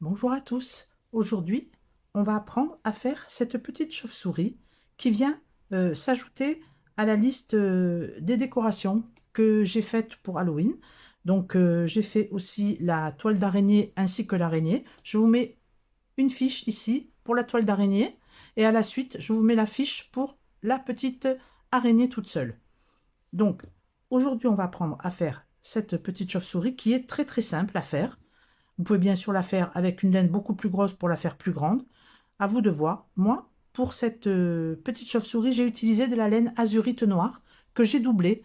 Bonjour à tous. Aujourd'hui, on va apprendre à faire cette petite chauve-souris qui vient s'ajouter à la liste des décorations que j'ai faites pour Halloween. Donc, j'ai fait aussi la toile d'araignée ainsi que l'araignée. Je vous mets une fiche ici pour la toile d'araignée et à la suite, je vous mets la fiche pour la petite araignée toute seule. Donc, aujourd'hui, on va apprendre à faire cette petite chauve-souris qui est très très simple à faire. Vous pouvez bien sûr la faire avec une laine beaucoup plus grosse pour la faire plus grande. À vous de voir. Moi, pour cette petite chauve-souris, j'ai utilisé de la laine azurite noire que j'ai doublée.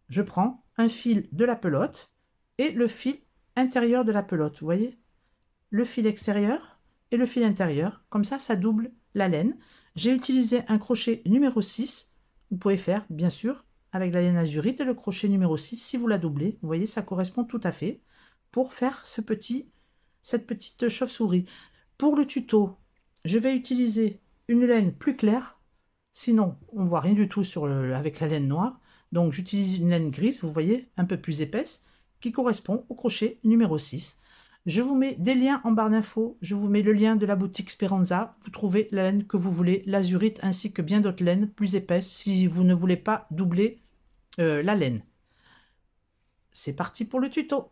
Je prends un fil de la pelote et le fil intérieur de la pelote. Vous voyez? Le fil extérieur et le fil intérieur. Comme ça double la laine. J'ai utilisé un crochet numéro 6. Vous pouvez faire, bien sûr, avec la laine azurite et le crochet numéro 6 si vous la doublez. Vous voyez, ça correspond tout à fait pour faire cette petite chauve-souris. Pour le tuto, je vais utiliser une laine plus claire, sinon on ne voit rien du tout avec la laine noire. Donc j'utilise une laine grise, vous voyez, un peu plus épaisse, qui correspond au crochet numéro 6. Je vous mets des liens en barre d'infos, je vous mets le lien de la boutique Speranza, vous trouvez la laine que vous voulez, l'azurite ainsi que bien d'autres laines plus épaisses si vous ne voulez pas doubler la laine. C'est parti pour le tuto.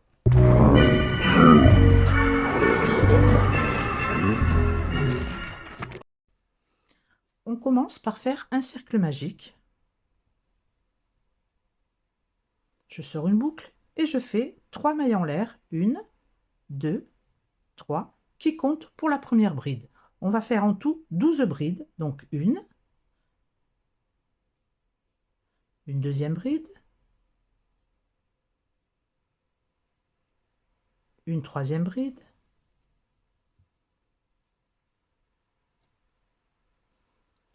On commence par faire un cercle magique. Je sors une boucle et je fais 3 mailles en l'air. 1, 2, 3, qui comptent pour la première bride. On va faire en tout 12 brides. Donc une deuxième bride, une troisième bride,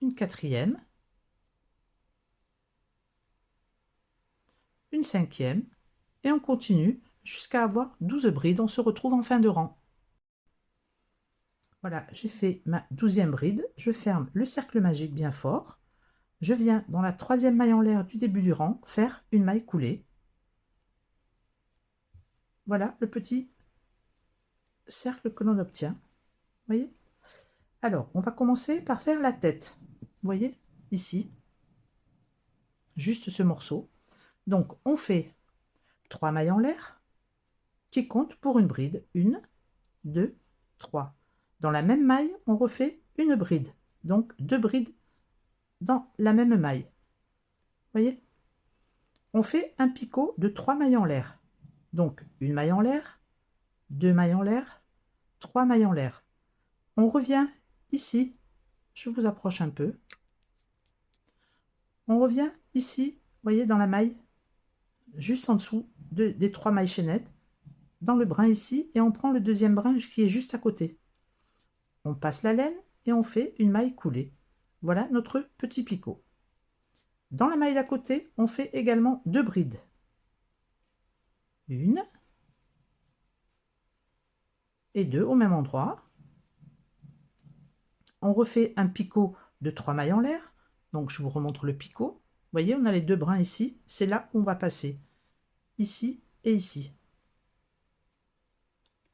une quatrième, une cinquième, et on continue jusqu'à avoir 12 brides. On se retrouve en fin de rang. Voilà, j'ai fait ma 12e bride. Je ferme le cercle magique bien fort. Je viens dans la troisième maille en l'air du début du rang faire une maille coulée. Voilà le petit cercle que l'on obtient. Voyez? Alors, on va commencer par faire la tête. Vous voyez? Ici, juste ce morceau. Donc, on fait 3 mailles en l'air qui comptent pour une bride. 1, 2, 3. Dans la même maille, on refait une bride. Donc, 2 brides dans la même maille. Voyez? On fait un picot de 3 mailles en l'air. Donc, une maille en l'air, 2 mailles en l'air, 3 mailles en l'air. On revient ici. Je vous approche un peu. On revient ici, vous voyez, dans la maille, juste en dessous des 3 mailles chaînettes, dans le brin ici, et on prend le deuxième brin qui est juste à côté. On passe la laine et on fait une maille coulée. Voilà notre petit picot. Dans la maille d'à côté, on fait également 2 brides. Une et 2 au même endroit. On refait un picot de 3 mailles en l'air. Donc je vous remontre le picot. Vous voyez, on a les 2 brins ici. C'est là où on va passer. Ici et ici.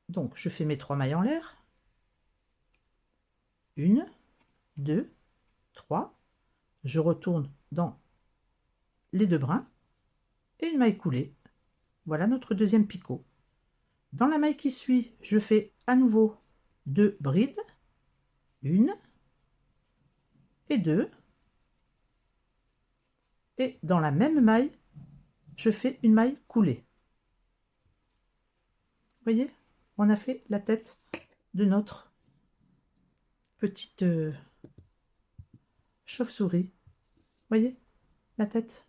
Donc je fais mes 3 mailles en l'air. 1, 2, 3. Je retourne dans les 2 brins et une maille coulée. Voilà notre deuxième picot. Dans la maille qui suit, je fais à nouveau 2 brides. 1 et 2. Et dans la même maille, je fais une maille coulée. Vous voyez, on a fait la tête de notre petite chauve-souris. Vous voyez la tête?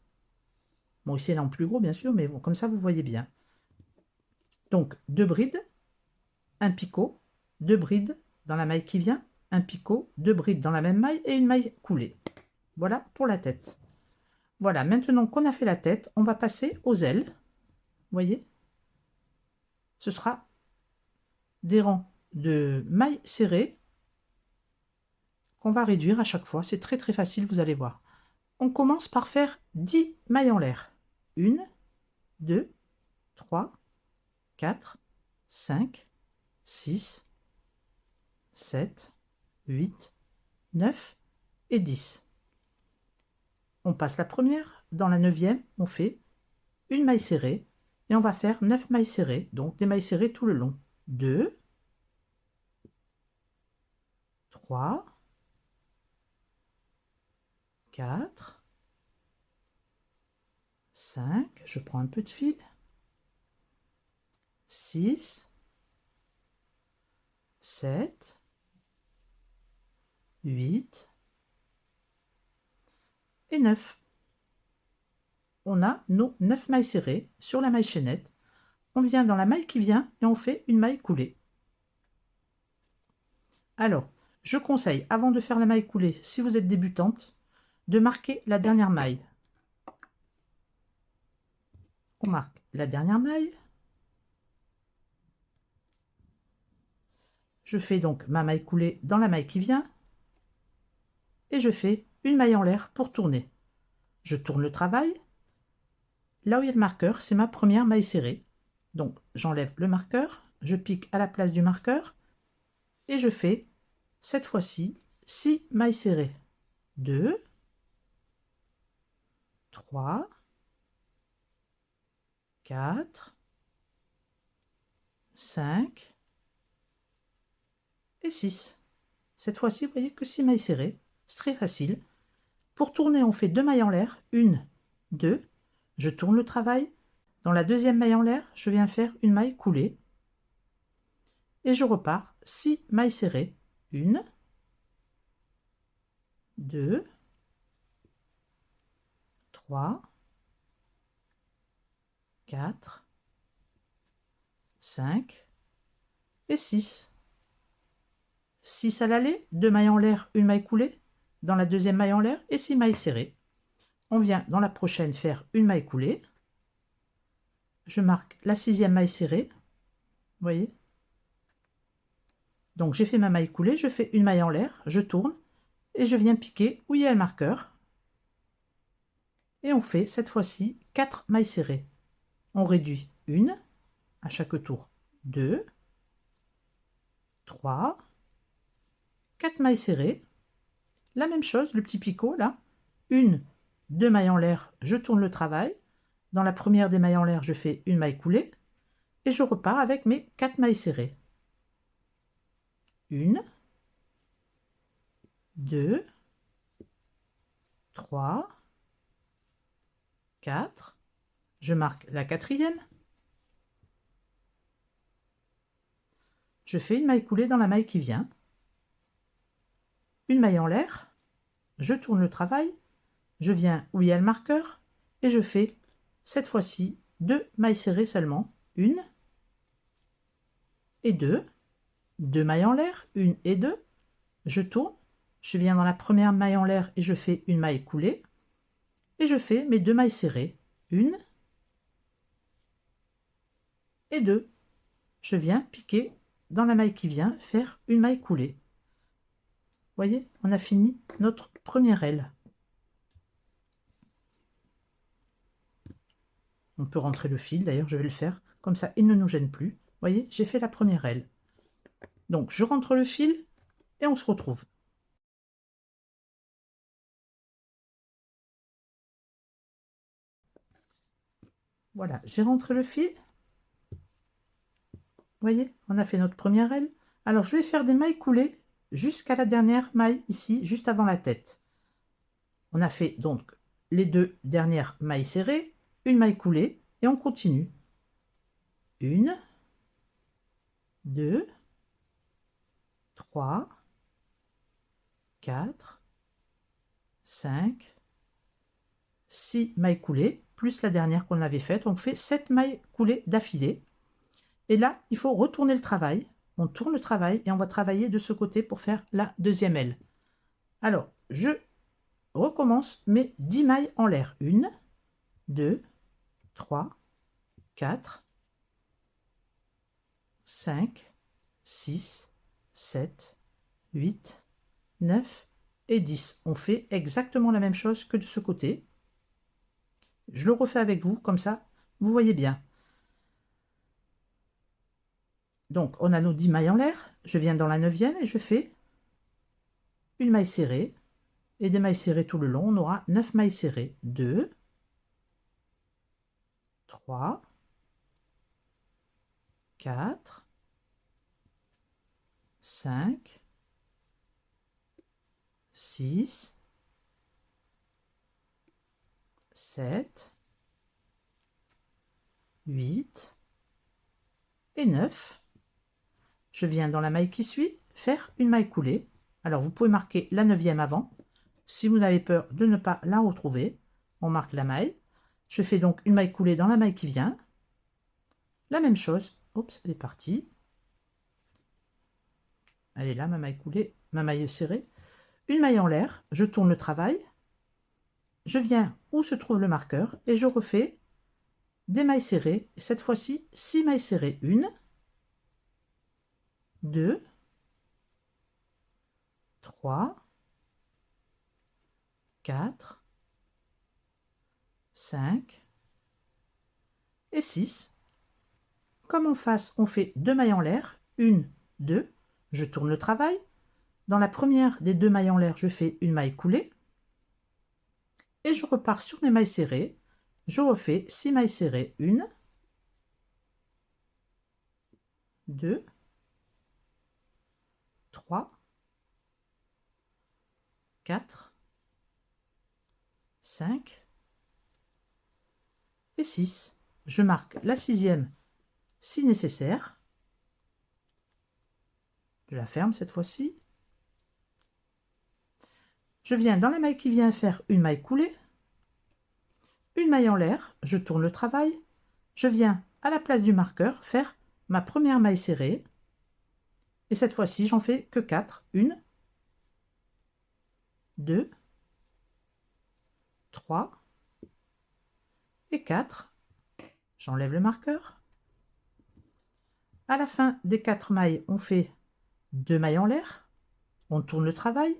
Bon, ici elle est en plus gros bien sûr, mais bon, comme ça vous voyez bien. Donc 2 brides, un picot, 2 brides dans la maille qui vient, un picot, 2 brides dans la même maille et une maille coulée. Voilà pour la tête. Voilà, maintenant qu'on a fait la tête, on va passer aux ailes. Vous voyez? Ce sera des rangs de mailles serrées qu'on va réduire à chaque fois. C'est très très facile, vous allez voir. On commence par faire 10 mailles en l'air. 1, 2, 3, 4, 5, 6, 7, 8, 9 et 10. On passe la première. Dans la 9e, on fait une maille serrée et on va faire 9 mailles serrées, donc des mailles serrées tout le long. 2, 3, 4, 5, je prends un peu de fil, 6, 7, 8 et 9. On a nos 9 mailles serrées sur la maille chaînette. On vient dans la maille qui vient et on fait une maille coulée. Alors, je conseille, avant de faire la maille coulée, si vous êtes débutante, de marquer la dernière maille. On marque la dernière maille. Je fais donc ma maille coulée dans la maille qui vient. Et je fais une maille en l'air pour tourner. Je tourne le travail. Là où il y a le marqueur, c'est ma première maille serrée. Donc, j'enlève le marqueur, je pique à la place du marqueur et je fais, cette fois-ci, 6 mailles serrées. 2, 3, 4, 5 et 6. Cette fois-ci, vous voyez que 6 mailles serrées. C'est très facile. Pour tourner, on fait 2 mailles en l'air. 1, 2. Je tourne le travail. Dans la deuxième maille en l'air, je viens faire une maille coulée. Et je repars 6 mailles serrées. 1, 2, 3, 4, 5 et 6. 6 à l'aller, 2 mailles en l'air, une maille coulée. Dans la deuxième maille en l'air et 6 mailles serrées. On vient dans la prochaine faire une maille coulée. Je marque la 6e maille serrée. Vous voyez? Donc j'ai fait ma maille coulée, je fais une maille en l'air, je tourne et je viens piquer où il y a le marqueur. Et on fait cette fois-ci 4 mailles serrées. On réduit une à chaque tour, 2, 3, 4 mailles serrées. La même chose, le petit picot là, 1, 2 mailles en l'air, je tourne le travail. Dans la première des mailles en l'air, je fais une maille coulée et je repars avec mes 4 mailles serrées. 1, 2, 3, 4. Je marque la 4e. Je fais une maille coulée dans la maille qui vient. Une maille en l'air. Je tourne le travail. Je viens où il y a le marqueur et je fais cette fois-ci 2 mailles serrées seulement. 1 et 2. 2 mailles en l'air. 1 et 2. Je tourne. Je viens dans la première maille en l'air et je fais une maille coulée. Et je fais mes 2 mailles serrées. 1 et 2. Je viens piquer dans la maille qui vient faire une maille coulée. Vous voyez, on a fini notre première aile. On peut rentrer le fil, d'ailleurs je vais le faire, comme ça il ne nous gêne plus. Vous voyez, j'ai fait la première aile. Donc je rentre le fil et on se retrouve. Voilà, j'ai rentré le fil. Vous voyez, on a fait notre première aile. Alors je vais faire des mailles coulées jusqu'à la dernière maille ici, juste avant la tête. On a fait donc les 2 dernières mailles serrées, une maille coulée et on continue. 1, 2, 3, 4, 5, 6 mailles coulées, plus la dernière qu'on avait faite. On fait 7 mailles coulées d'affilée. Et là, il faut retourner le travail. On tourne le travail et on va travailler de ce côté pour faire la deuxième aile. Alors, je recommence mes 10 mailles en l'air. 1, 2, 3, 4, 5, 6, 7, 8, 9 et 10. On fait exactement la même chose que de ce côté. Je le refais avec vous, comme ça, vous voyez bien. Donc, on a nos 10 mailles en l'air. Je viens dans la 9e et je fais une maille serrée et des mailles serrées tout le long. On aura 9 mailles serrées. 2, 3, 4, 5, 6, 7, 8 et 9. Je viens dans la maille qui suit faire une maille coulée. Alors vous pouvez marquer la 9e avant. Si vous avez peur de ne pas la retrouver, on marque la maille. Je fais donc une maille coulée dans la maille qui vient. La même chose. Oups, elle est partie. Elle est là, ma maille coulée, ma maille serrée. Une maille en l'air, je tourne le travail. Je viens où se trouve le marqueur et je refais des mailles serrées. Cette fois-ci, 6 mailles serrées. 1, 2, 3, 4, 5 et 6. Comme en face, on fait 2 mailles en l'air. 1, 2, je tourne le travail. Dans la première des 2 mailles en l'air, je fais une maille coulée. Et je repars sur mes mailles serrées. Je refais 6 mailles serrées. 1, 2, 3, 4, 5 et 6. Je marque la 6e si nécessaire. Je la ferme cette fois-ci. Je viens dans la maille qui vient faire une maille coulée. Une maille en l'air, je tourne le travail. Je viens à la place du marqueur faire ma première maille serrée. Et cette fois-ci, j'en fais que 4. 1, 2, 3 et 4. J'enlève le marqueur. À la fin des 4 mailles, on fait 2 mailles en l'air. On tourne le travail.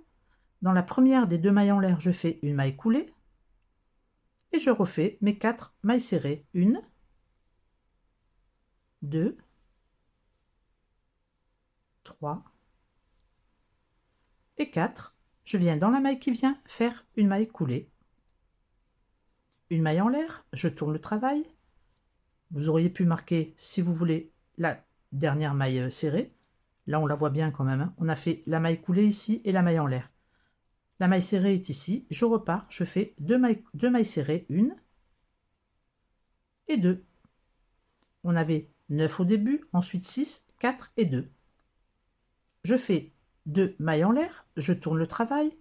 Dans la première des 2 mailles en l'air, je fais une maille coulée. Et je refais mes 4 mailles serrées. 1, 2, 3 et 4. Je viens dans la maille qui vient faire une maille coulée. Une maille en l'air, je tourne le travail. Vous auriez pu marquer, si vous voulez, la dernière maille serrée. Là, on la voit bien quand même, hein. On a fait la maille coulée ici et la maille en l'air. La maille serrée est ici. Je repars, je fais 2 mailles serrées. 1 et 2. On avait 9 au début, ensuite 6, 4 et 2. Je fais 2 mailles en l'air, je tourne le travail.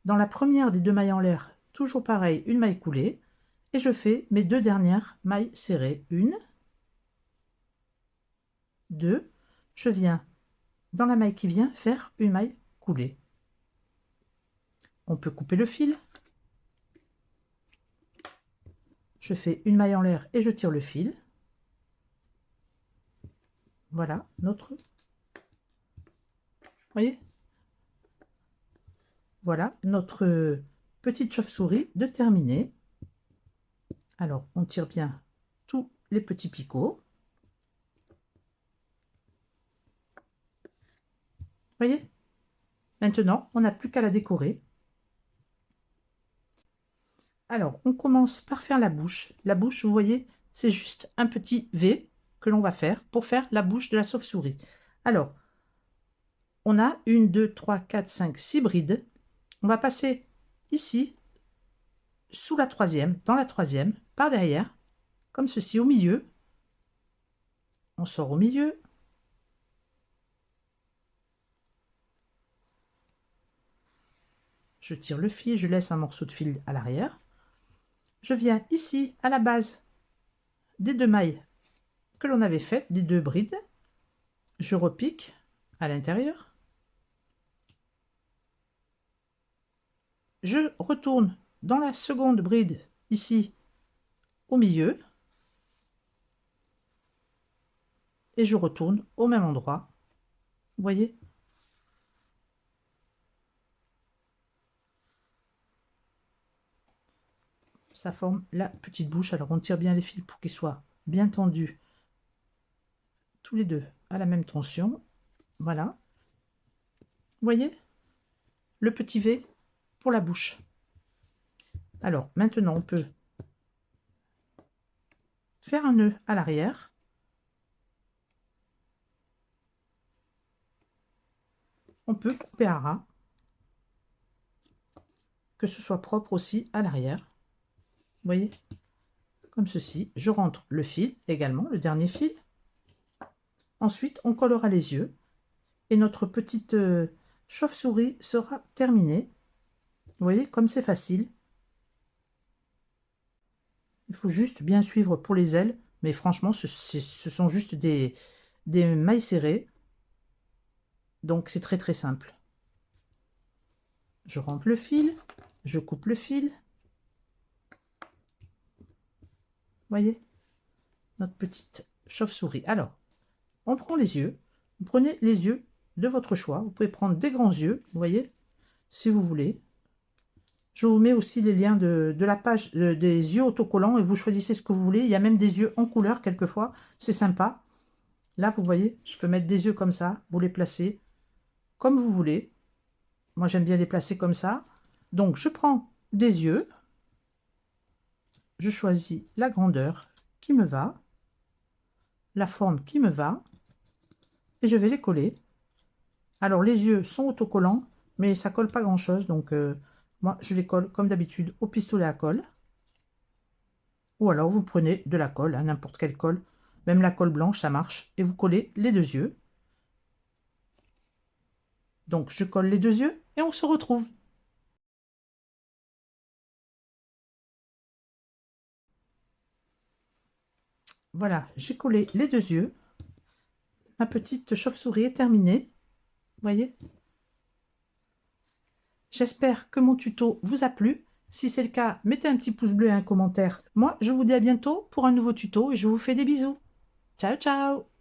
Dans la première des 2 mailles en l'air, toujours pareil, une maille coulée. Et je fais mes 2 dernières mailles serrées. 1, 2. Je viens dans la maille qui vient faire une maille coulée. On peut couper le fil. Je fais une maille en l'air et je tire le fil. Voilà notre... Voyez, voilà notre petite chauve-souris de terminée. Alors, on tire bien tous les petits picots. Voyez? Maintenant, on n'a plus qu'à la décorer. Alors, on commence par faire la bouche. La bouche, vous voyez, c'est juste un petit V que l'on va faire pour faire la bouche de la chauve-souris. Alors, on a 1, 2, 3, 4, 5, 6 brides. On va passer ici, sous la troisième, dans la troisième, par derrière, comme ceci, au milieu. On sort au milieu. Je tire le fil, je laisse un morceau de fil à l'arrière. Je viens ici, à la base des 2 mailles que l'on avait faites, des 2 brides. Je repique à l'intérieur. Je retourne dans la seconde bride, ici, au milieu. Et je retourne au même endroit. Vous voyez? Ça forme la petite bouche. Alors on tire bien les fils pour qu'ils soient bien tendus tous les deux à la même tension. Voilà. Vous voyez? Le petit V pour la bouche. Alors, maintenant, on peut faire un nœud à l'arrière. On peut couper à ras, que ce soit propre aussi à l'arrière. Vous voyez? Comme ceci. Je rentre le fil également, le dernier fil. Ensuite, on collera les yeux et notre petite chauve-souris sera terminée. Vous voyez, comme c'est facile. Il faut juste bien suivre pour les ailes, mais franchement, ce sont juste des mailles serrées. Donc, c'est très très simple. Je rentre le fil, je coupe le fil. Vous voyez, notre petite chauve-souris. Alors, on prend les yeux. Vous prenez les yeux de votre choix. Vous pouvez prendre des grands yeux, vous voyez, si vous voulez. Je vous mets aussi les liens de la page des yeux autocollants et vous choisissez ce que vous voulez. Il y a même des yeux en couleur quelquefois, c'est sympa. Là, vous voyez, je peux mettre des yeux comme ça, vous les placez comme vous voulez. Moi, j'aime bien les placer comme ça. Donc, je prends des yeux, je choisis la grandeur qui me va, la forme qui me va, et je vais les coller. Alors, les yeux sont autocollants, mais ça colle pas grand-chose, donc moi, je les colle comme d'habitude au pistolet à colle. Ou alors, vous prenez de la colle, hein, n'importe quelle colle, même la colle blanche, ça marche, et vous collez les deux yeux. Donc, je colle les deux yeux, et on se retrouve. Voilà, j'ai collé les deux yeux. Ma petite chauve-souris est terminée. Vous voyez? J'espère que mon tuto vous a plu. Si c'est le cas, mettez un petit pouce bleu et un commentaire. Moi, je vous dis à bientôt pour un nouveau tuto et je vous fais des bisous. Ciao, ciao!